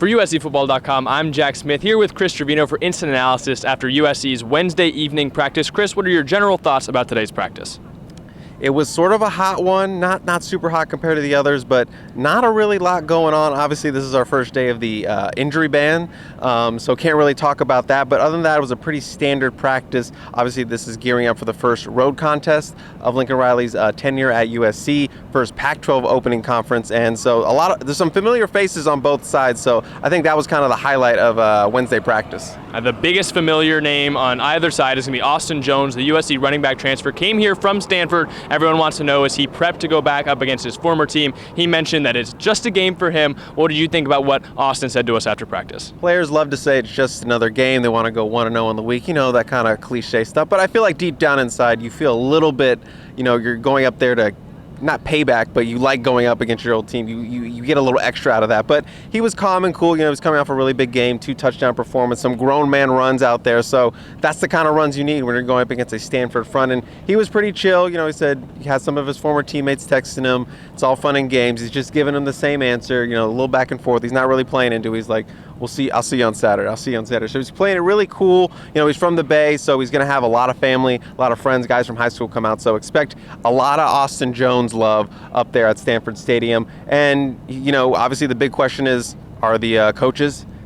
For USCFootball.com, I'm Jack Smith here with Chris Treviño for Instant Analysis after USC's Wednesday evening practice. Chris, what are your general thoughts about today's practice? It was sort of a hot one, not super hot compared to the others, but not a really lot going on. Obviously, this is our first day of the injury ban, so can't really talk about that. But other than that, it was a pretty standard practice. Obviously, this is gearing up for the first road contest of Lincoln Riley's tenure at USC, first Pac-12 opening conference, and so there's some familiar faces on both sides. So I think that was kind of the highlight of Wednesday practice. The biggest familiar name on either side is going to be Austin Jones, the USC running back transfer, came here from Stanford. Everyone wants to know, is he prepped to go back up against his former team? He mentioned that it's just a game for him. What did you think about what Austin said to us after practice? Players love to say it's just another game. They want to go 1-0 in the week, that kind of cliche stuff. But I feel like deep down inside, you feel a little bit, you're going up there to not payback, but you like going up against your old team. You get a little extra out of that. But he was calm and cool. He was coming off a really big game, 2 touchdown performance, some grown man runs out there. So that's the kind of runs you need when you're going up against a Stanford front. And he was pretty chill. He said he had some of his former teammates texting him. It's all fun and games. He's just giving them the same answer, a little back and forth. He's not really playing into it. He's like, I'll see you on Saturday. So he's playing it really cool. He's from the Bay, so he's going to have a lot of family, a lot of friends, guys from high school come out. So expect a lot of Austin Jones love up there at Stanford Stadium. And, obviously the big question is, are the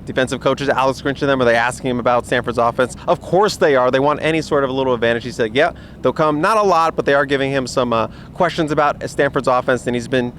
defensive coaches, Alex Grinch and them, are they asking him about Stanford's offense? Of course they are. They want any sort of a little advantage. He said, yeah, they'll come. Not a lot, but they are giving him some questions about Stanford's offense, and he's been,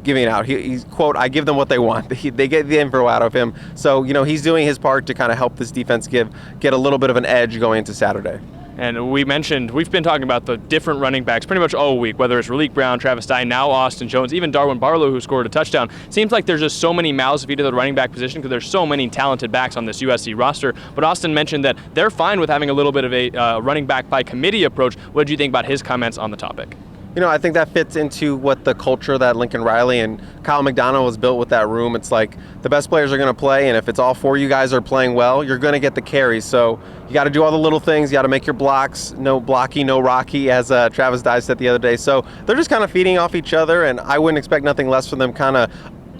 giving it out. He's, quote, I give them what they want. They get the info out of him. So, he's doing his part to kind of help this defense get a little bit of an edge going into Saturday. And we've been talking about the different running backs pretty much all week, whether it's Raleek Brown, Travis Dye, now Austin Jones, even Darwin Barlow, who scored a touchdown. Seems like there's just so many mouths to feed to the running back position because there's so many talented backs on this USC roster. But Austin mentioned that they're fine with having a little bit of a running back by committee approach. What did you think about his comments on the topic? I think that fits into what the culture that Lincoln Riley and Kyle McDonough has built with that room. It's like the best players are going to play, and if it's all 4 you guys are playing well, you're going to get the carries. So you got to do all the little things. You got to make your blocks. No blocky, no rocky, as Travis Dye said the other day. So they're just kind of feeding off each other, and I wouldn't expect nothing less from them kind of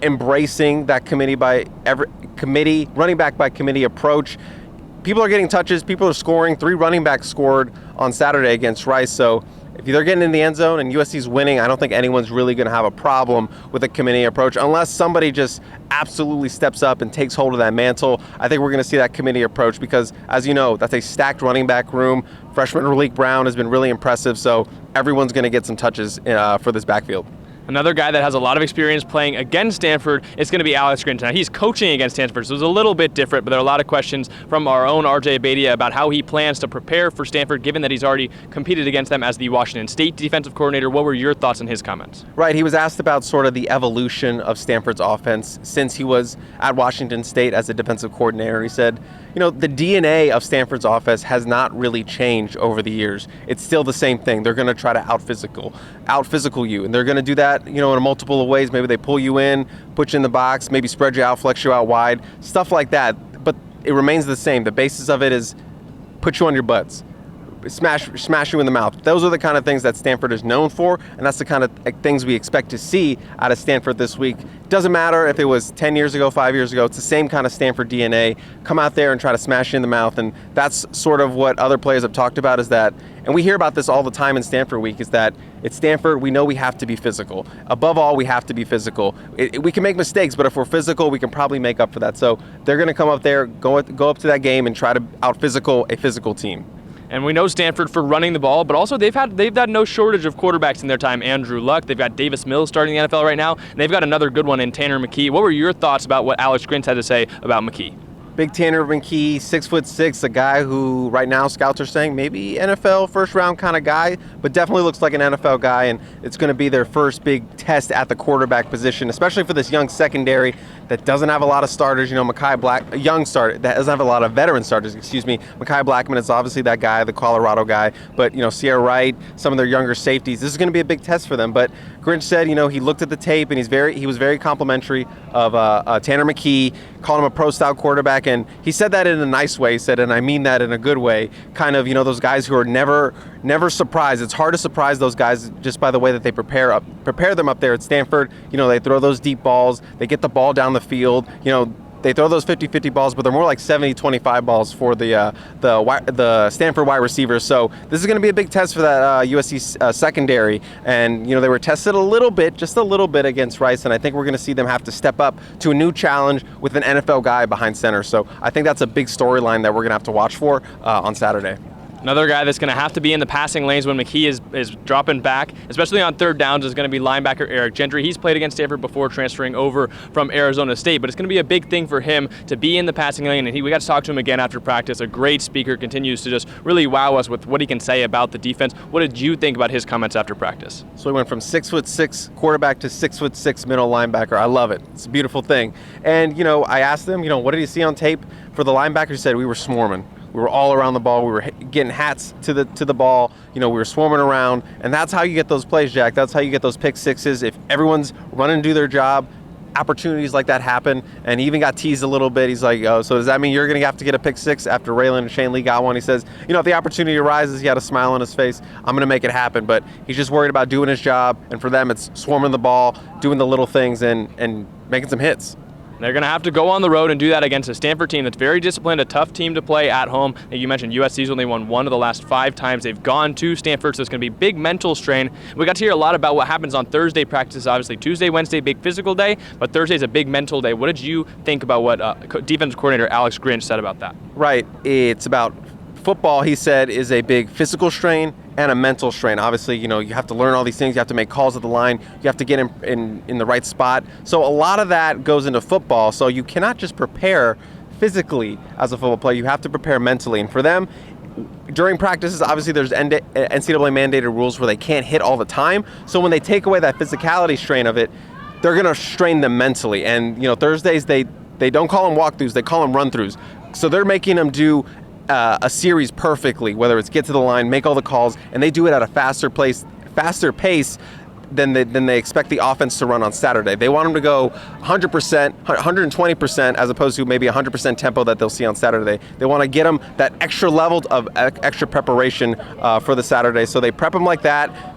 embracing that running back by committee approach. People are getting touches. People are scoring. 3 running backs scored on Saturday against Rice. So if they're getting in the end zone and USC's winning, I don't think anyone's really going to have a problem with a committee approach unless somebody just absolutely steps up and takes hold of that mantle. I think we're going to see that committee approach because, as you know, that's a stacked running back room. Freshman Raleek Brown has been really impressive, so everyone's going to get some touches for this backfield. Another guy that has a lot of experience playing against Stanford is going to be Alex Grinch. Now, he's coaching against Stanford, so it's a little bit different, but there are a lot of questions from our own RJ Abadia about how he plans to prepare for Stanford, given that he's already competed against them as the Washington State defensive coordinator. What were your thoughts on his comments? Right, he was asked about sort of the evolution of Stanford's offense since he was at Washington State as a defensive coordinator. He said, the DNA of Stanford's offense has not really changed over the years. It's still the same thing. They're going to try to out-physical you, and they're going to do that, in a multiple of ways. Maybe they pull you in, put you in the box, maybe spread you out, flex you out wide, stuff like that. But it remains the same. The basis of it is put you on your butts, smash you in the mouth. Those are the kind of things that Stanford is known for, and that's the kind of things we expect to see out of Stanford this week. Doesn't matter if it was 10 years ago, 5 years ago, it's the same kind of Stanford DNA. Come out there and try to smash you in the mouth, and that's sort of what other players have talked about, is that, and we hear about this all the time in Stanford week, is that it's Stanford, we know we have to be physical. Above all, we have to be physical. We can make mistakes, but if we're physical, we can probably make up for that. So they're going to come up there, go up to that game and try to out-physical a physical team. And we know Stanford for running the ball, but also they've had no shortage of quarterbacks in their time. Andrew Luck, they've got Davis Mills starting the NFL right now, and they've got another good one in Tanner Mckee. What were your thoughts about what Alex Grinch had to say about Mckee? Big Tanner Mckee, 6'6", a guy who right now scouts are saying maybe NFL first round kind of guy, but definitely looks like an NFL guy, and it's going to be their first big test at the quarterback position, especially for this young secondary that doesn't have a lot of starters. A young starter that doesn't have a lot of veteran starters, Mekhi Blackman is obviously that guy, the Colorado guy, but Sierra Wright, some of their younger safeties. This is going to be a big test for them. But Grinch said, he looked at the tape and he was very complimentary of Tanner Mckee, called him a pro-style quarterback, and he said that in a nice way. He said, and I mean that in a good way, kind of, those guys who are never surprised. It's hard to surprise those guys just by the way that they prepare them up there at Stanford. They throw those deep balls, they get the ball down the field. they throw those 50-50 balls, but they're more like 70-25 balls for the Stanford wide receivers. So this is going to be a big test for that USC secondary. And, they were tested a little bit, just a little bit against Rice, and I think we're going to see them have to step up to a new challenge with an NFL guy behind center. So I think that's a big storyline that we're going to have to watch for on Saturday. Another guy that's going to have to be in the passing lanes when Mckee is dropping back, especially on third downs, is going to be linebacker Eric Gentry. He's played against Stanford before transferring over from Arizona State, but it's going to be a big thing for him to be in the passing lane, and we got to talk to him again after practice. A great speaker, continues to just really wow us with what he can say about the defense. What did you think about his comments after practice? So he went from 6'6" quarterback to 6'6" middle linebacker. I love it. It's a beautiful thing. And, I asked him, what did he see on tape for the linebacker? He said, we were swarming. We were all around the ball. We were getting hats to the ball. We were swarming around, and that's how you get those plays, Jack. That's how you get those pick sixes. If everyone's running to do their job, opportunities like that happen. And he even got teased a little bit. He's like, "Oh, so does that mean you're going to have to get a pick six?" After Raylan and Shane Lee got one, he says, "If the opportunity arises," he had a smile on his face. "I'm going to make it happen." But he's just worried about doing his job, and for them, it's swarming the ball, doing the little things, and making some hits. They're going to have to go on the road and do that against a Stanford team that's very disciplined, a tough team to play at home. Like you mentioned, USC's only won 1 of the last 5 times they've gone to Stanford, so it's going to be big mental strain. We got to hear a lot about what happens on Thursday practices. Obviously, Tuesday, Wednesday, big physical day, but Thursday's a big mental day. What did you think about what defensive coordinator Alex Grinch said about that? Right. It's about football, he said, is a big physical strain and a mental strain. Obviously, you have to learn all these things. You have to make calls at the line. You have to get in the right spot. So a lot of that goes into football. So you cannot just prepare physically as a football player. You have to prepare mentally. And for them, during practices, obviously there's NCAA mandated rules where they can't hit all the time. So when they take away that physicality strain of it, they're going to strain them mentally. And, Thursdays, they don't call them walkthroughs. They call them run-throughs. So they're making them do a series perfectly, whether it's get to the line, make all the calls, and they do it at a faster pace than they expect the offense to run on Saturday. They want them to go 100%, 120%, as opposed to maybe 100% tempo that they'll see on Saturday. They want to get them that extra level of extra preparation for the Saturday. So they prep them like that.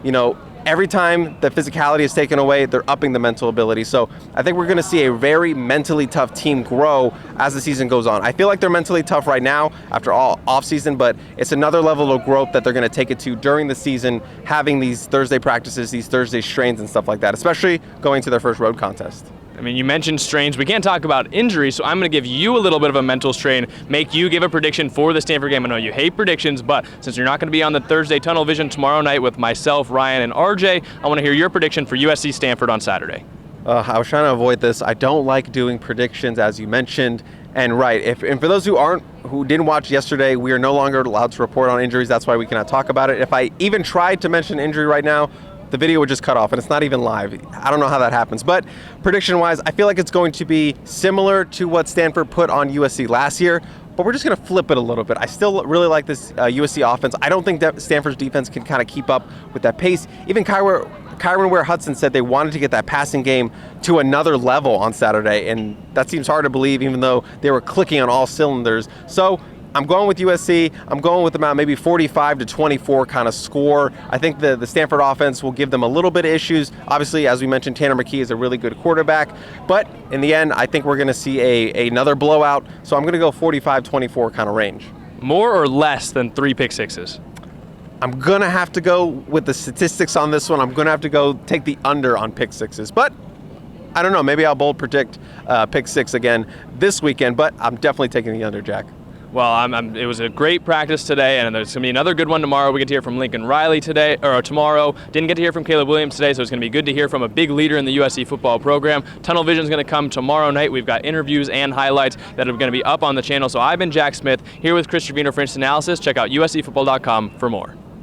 Every time the physicality is taken away, they're upping the mental ability. So I think we're going to see a very mentally tough team grow as the season goes on. I feel like they're mentally tough right now after all offseason, but it's another level of growth that they're going to take it to during the season, having these Thursday practices, these Thursday strains and stuff like that, especially going to their first road contest. I mean, you mentioned strains. We can't talk about injuries, so I'm going to give you a little bit of a mental strain, make you give a prediction for the Stanford game. I know you hate predictions, but since you're not going to be on the Thursday Tunnel Vision tomorrow night with myself, Ryan, and RJ, I want to hear your prediction for USC Stanford on Saturday. I was trying to avoid this. I don't like doing predictions, as you mentioned. And right, and for those who didn't watch yesterday, we are no longer allowed to report on injuries. That's why we cannot talk about it. If I even tried to mention injury right now, the video would just cut off, and it's not even live. I don't know how that happens. But prediction-wise, I feel like it's going to be similar to what Stanford put on USC last year, but we're just going to flip it a little bit. I still really like this USC offense. I don't think that Stanford's defense can kind of keep up with that pace. Even Kyron Ware-Hudson said they wanted to get that passing game to another level on Saturday, and that seems hard to believe, even though they were clicking on all cylinders. So I'm going with USC. I'm going with about maybe 45-24 kind of score. I think the Stanford offense will give them a little bit of issues. Obviously, as we mentioned, Tanner Mckee is a really good quarterback. But in the end, I think we're going to see another blowout. So I'm going to go 45-24 kind of range. More or less than 3 pick sixes? I'm going to have to go with the statistics on this one. I'm going to have to go take the under on pick sixes. But I don't know. Maybe I'll bold predict pick six again this weekend. But I'm definitely taking the under, Jack. Well, it was a great practice today, and there's going to be another good one tomorrow. We get to hear from Lincoln Riley tomorrow. Didn't get to hear from Caleb Williams today, so it's going to be good to hear from a big leader in the USC football program. Tunnel Vision is going to come tomorrow night. We've got interviews and highlights that are going to be up on the channel. So I've been Jack Smith, here with Chris Treviño for Instant Analysis. Check out uscfootball.com for more.